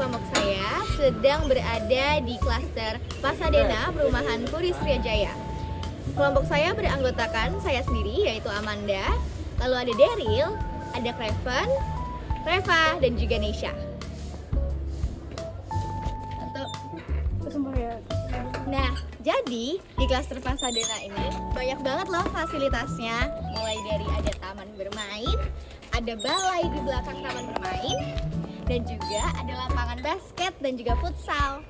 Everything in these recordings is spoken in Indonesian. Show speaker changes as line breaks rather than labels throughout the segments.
kelompok saya sedang berada di klaster Pasadena Perumahan Puri Sriwijaya. Kelompok saya beranggotakan saya sendiri yaitu Amanda, lalu ada Daryl, ada Craven, Reva, dan juga Nesha. Nah, jadi di klaster Pasadena ini banyak banget loh fasilitasnya. Mulai dari ada taman bermain, ada balai di belakang taman bermain, dan juga ada lapangan basket dan juga futsal.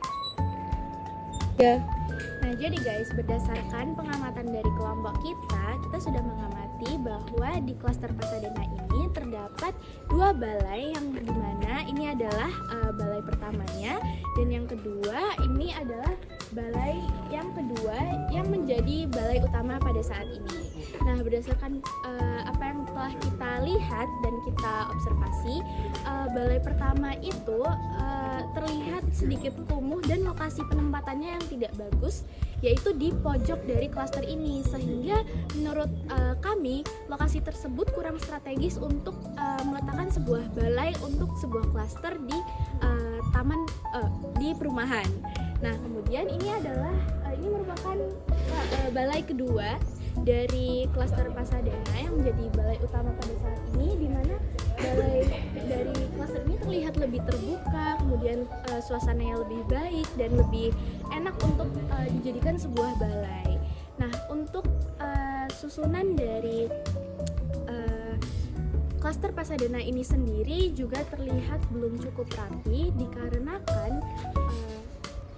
Nah, jadi guys, berdasarkan pengamatan dari kelompok kita sudah mengamati bahwa di klaster Pasadena ini terdapat 2 balai yang dimana ini adalah balai pertamanya, dan yang kedua ini adalah balai yang kedua yang menjadi balai utama pada saat ini. Nah, berdasarkan apa yang telah kita lihat dan kita observasi, balai pertama itu terlihat sedikit kumuh dan lokasi penempatannya yang tidak bagus, yaitu di pojok dari klaster ini, sehingga menurut kami lokasi tersebut kurang strategis untuk meletakkan sebuah balai untuk sebuah klaster di taman di perumahan. Nah, kemudian ini merupakan balai kedua dari klaster Pasadena yang menjadi balai utama pada saat ini, di mana balai dari klaster ini terlihat lebih terbuka, kemudian suasananya lebih baik dan lebih enak untuk dijadikan sebuah balai. Nah, untuk susunan dari klaster Pasadena ini sendiri juga terlihat belum cukup rapi dikarenakan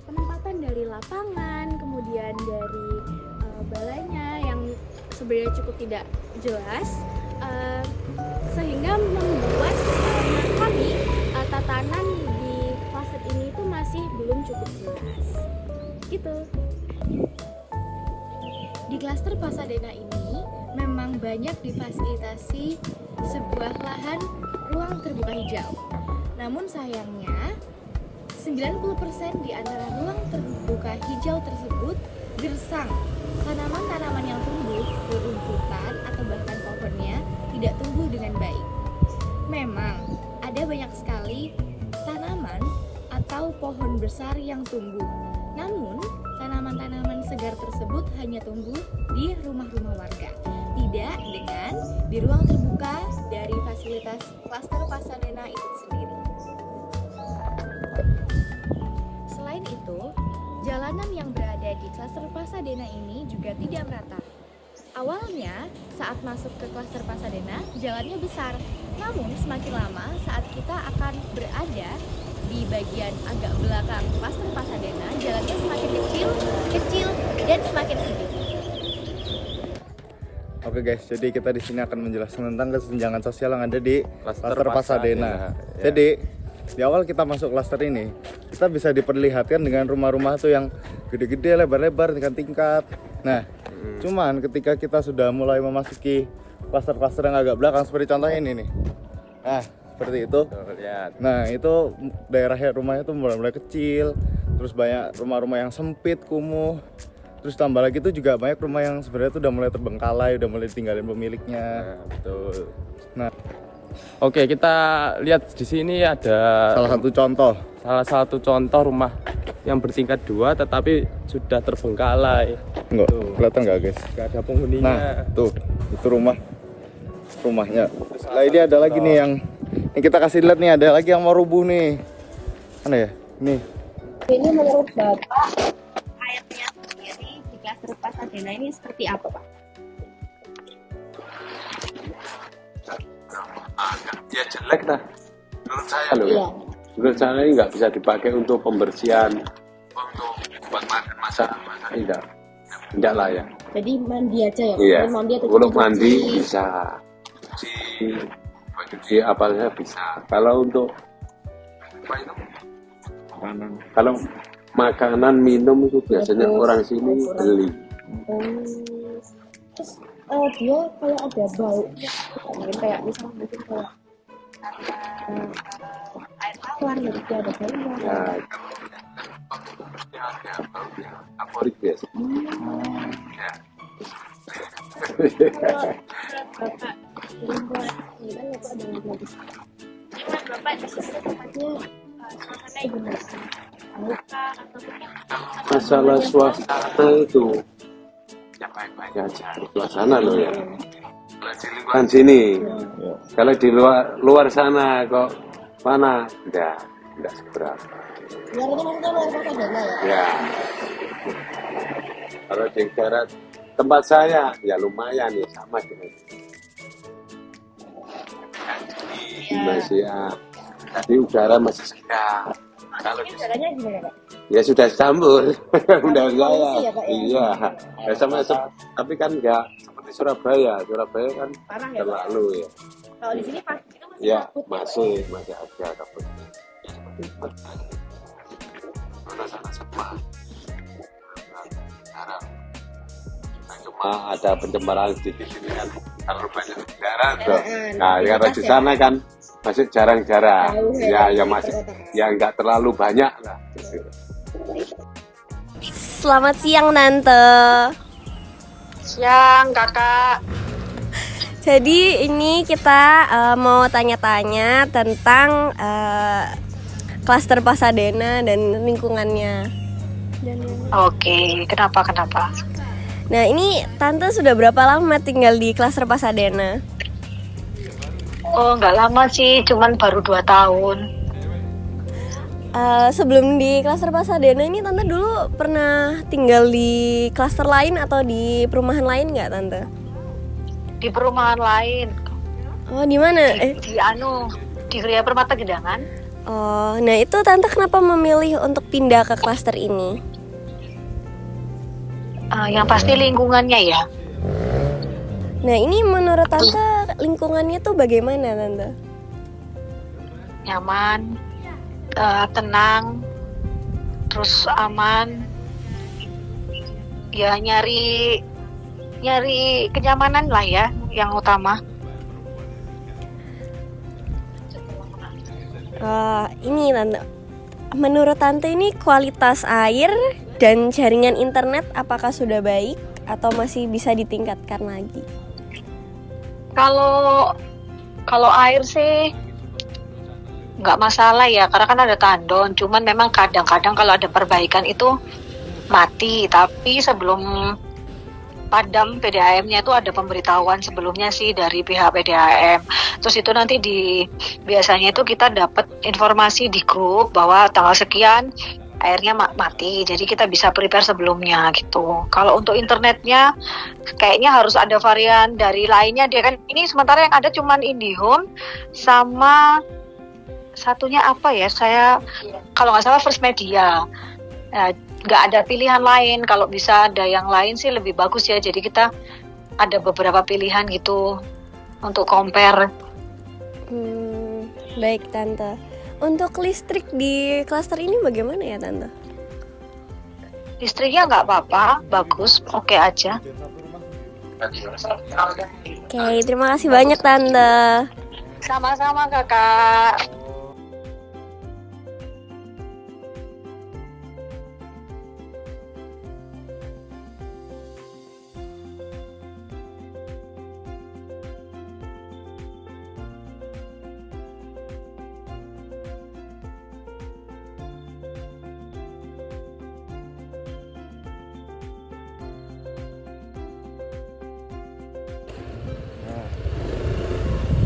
penempatan dari lapangan, kemudian dari balainya yang sebenarnya cukup tidak jelas, sehingga membuat kami tatanan di klaster ini itu masih belum cukup jelas. Gitu.
Di klaster Pasadena ini memang banyak difasilitasi sebuah lahan ruang terbuka hijau. Namun sayangnya 90% di antara ruang terbuka hijau tersebut gersang. Tanaman-tanaman yang tumbuh berumputan atau bahkan pohonnya tidak tumbuh dengan baik. Memang ada banyak sekali tanaman atau pohon besar yang tumbuh. Namun tanaman-tanaman segar tersebut hanya tumbuh di rumah-rumah warga, tidak dengan di ruang terbuka dari fasilitas klaster Pasadena itu sendiri. Selain itu, jalanan yang berada di klaster Pasadena ini juga tidak merata. Awalnya, saat masuk ke klaster Pasadena, jalannya besar. Namun, semakin lama saat kita akan berada di bagian agak belakang klaster Pasadena, jalannya semakin kecil, dan semakin sempit.
Oke guys, jadi kita di sini akan menjelaskan tentang kesenjangan sosial yang ada di klaster Pasadena.
Ya.
Jadi di awal kita masuk klaster ini, kita bisa diperlihatkan dengan rumah-rumah tuh yang gede-gede, lebar-lebar, tingkat-tingkat. Nah, cuman ketika kita sudah mulai memasuki klaster-klaster yang agak belakang, seperti contohnya ini nih. Nah, seperti itu. Nah, itu daerah rumahnya tuh mulai kecil, terus banyak rumah-rumah yang sempit, kumuh. Terus tambah lagi tuh juga banyak rumah yang sebenarnya tuh udah mulai terbengkalai, udah mulai ditinggalin pemiliknya.
Nah, betul.
Nah,
oke, kita lihat di sini ada salah satu contoh rumah yang bertingkat 2 tetapi sudah terbengkalai.
enggak, kelihatan nggak guys?
Nggak ada penghuninya.
Nah, tuh, itu rumahnya. Nah, ini ada lagi nih yang kita kasih lihat nih, ada lagi yang mau rubuh nih. Mana ya? Nih.
Ini menurut Bapak, airnya sendiri di klaster Pasadena ini seperti apa, Pak?
Ya jelek lah menurut saya loh.
Iya.
Menurut saya ini nggak bisa dipakai untuk pembersihan, untuk buat makan masak tidak lah ya.
Jadi mandi aja ya?
Iya.
Mandi atau
Untuk
cuci?
mandi bisa, cuci apa saja bisa. Kalau untuk apa itu? Kalau makanan minum itu biasanya orang sini beli.
Terus dia kayak ada bau, mungkin kayak misalnya kayak air tawar gitu, dia ada baunya.
Ya, ada baunya favorit biasa. Ya.
Bapak lingkungan ini kan Bapak dengan gadis. Gimana Bapak di situ tempatnya suasananya
Masalah suasana itu ya baik-baik aja. Suasana loh ya. Kalau di lingkungan sini, kalau di luar sana kok mana? Enggak seberapa.
Luar itu maksudnya luar Pasadena ya?
Ya. Kalau di daerah tempat saya ya lumayan ya sama dengan masih tadi udara masih segar. Kalau di
Udaranya gimana Pak?
ya sudah campur udah saya
Polusi ya, Pak, ya?
iya ya, tapi kan enggak seperti Surabaya kan
Parah ya Pak?
terlalu ya
Kalau di sini pasti itu masih
ya
kabut ya, Pak?
masih ada kabutnya seperti itu mana sana semua sekarang cuma ada pencemaran sedikit ini kan terlalu banyak udara tuh. Nah ya di sana kan masih jarang-jarang
Jauh ya,
ya masih ya enggak terlalu banyak lah gitu.
Selamat siang Tante.
Siang kakak.
Jadi ini kita mau tanya-tanya tentang klaster Pasadena dan lingkungannya.
Oke, kenapa?
Nah ini Tante sudah berapa lama tinggal di klaster Pasadena?
Oh nggak lama sih, cuman baru 2 tahun.
Sebelum di klaster Pasadena ini Tante dulu pernah tinggal di klaster lain atau di perumahan lain nggak Tante?
Di perumahan lain,
Oh di mana?
di Gria Permata Gedangan.
Oh, nah itu Tante kenapa memilih untuk pindah ke klaster ini?
Yang pasti lingkungannya ya.
Nah ini menurut Tante lingkungannya tuh bagaimana Tante?
Nyaman, tenang, terus aman. Ya nyari kenyamanan lah ya, yang utama.
Ini Tante, menurut Tante ini kualitas air dan jaringan internet apakah sudah baik atau masih bisa ditingkatkan lagi?
Kalau air sih nggak masalah ya, karena kan ada tandon. Cuman memang kadang-kadang kalau ada perbaikan itu mati. Tapi sebelum padam PDAM-nya itu ada pemberitahuan sebelumnya sih dari pihak PDAM. Terus itu nanti biasanya itu kita dapat informasi di grup bahwa tanggal sekian airnya mati, jadi kita bisa prepare sebelumnya gitu. Kalau untuk internetnya kayaknya harus ada varian dari lainnya, dia kan ini sementara yang ada cuman IndiHome sama satunya apa ya, saya kalau nggak salah First Media. Nggak ada pilihan lain, kalau bisa ada yang lain sih lebih bagus ya, jadi kita ada beberapa pilihan gitu untuk compare.
Baik Tante. Untuk listrik di klaster ini bagaimana ya Tante?
Listriknya nggak apa-apa, bagus, oke aja.
Oke, terima kasih banyak Tante.
Sama-sama kakak.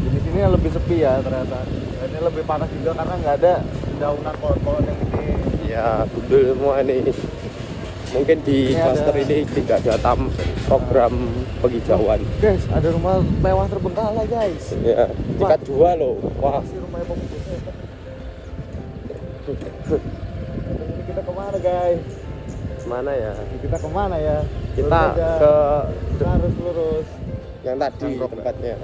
Di sini lebih sepi ya ternyata. Ini lebih panas juga karena nggak ada daunan pohon-pohon yang ini.
Ya, gundul semua ini. Mungkin di
Ini
klaster
ada-
ini tidak ada program penghijauan.
Guys, ada rumah mewah terbengkalai guys.
Ya, tingkat 2 loh. Wah,
Masih rumahnya pembungkusnya. Ini kita kemana guys?
mana ya?
Kita kemana ya?
Kita
Lurus aja.
ke
Kita harus lurus.
yang tadi tempatnya.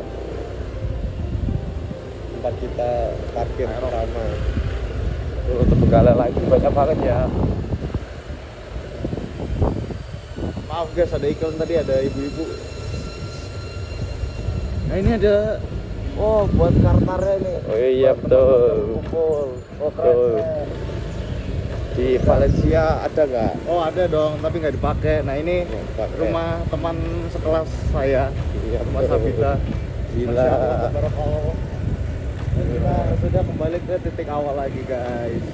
Tempat kita parkir pertama. Tuh, Terbengkalai lagi banyak banget ya.
Maaf guys, ada iklan tadi, ada ibu-ibu. Nah ini ada, oh buat kartarnya nih.
Oh iya
Buat
betul.
teman-teman kumpul. Oh keren,
Betul.
keren.
Di Valencia ada nggak?
Oh ada dong, tapi nggak dipakai. Nah ini
Dipakai.
rumah teman sekelas saya,
Iya,
rumah
betul.
Sabita.
Gila.
Masya Allah, tabarakallah. Dan kita sudah kembali ke titik awal lagi guys.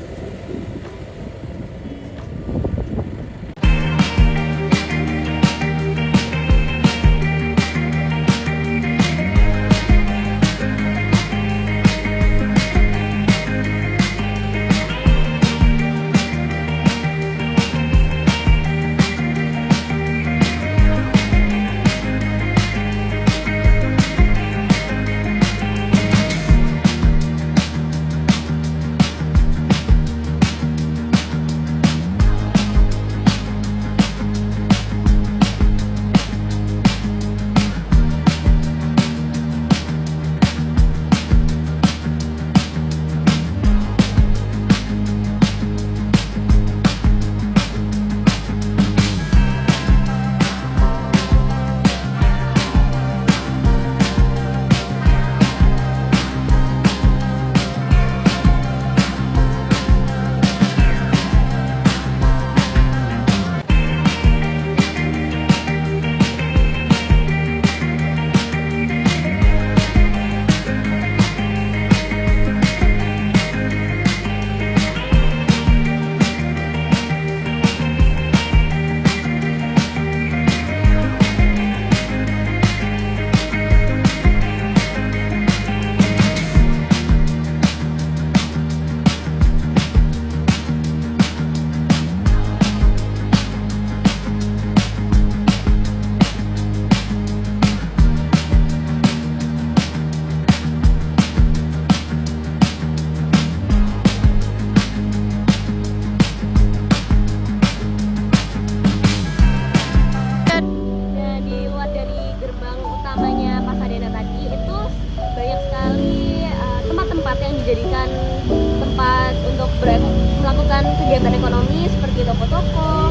kegiatan ekonomi seperti toko-toko,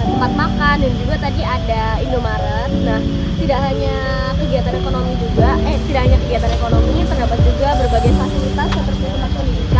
tempat makan, dan juga tadi ada Indomaret. Nah, tidak hanya kegiatan ekonomi, terdapat juga berbagai fasilitas seperti tempat pendidikan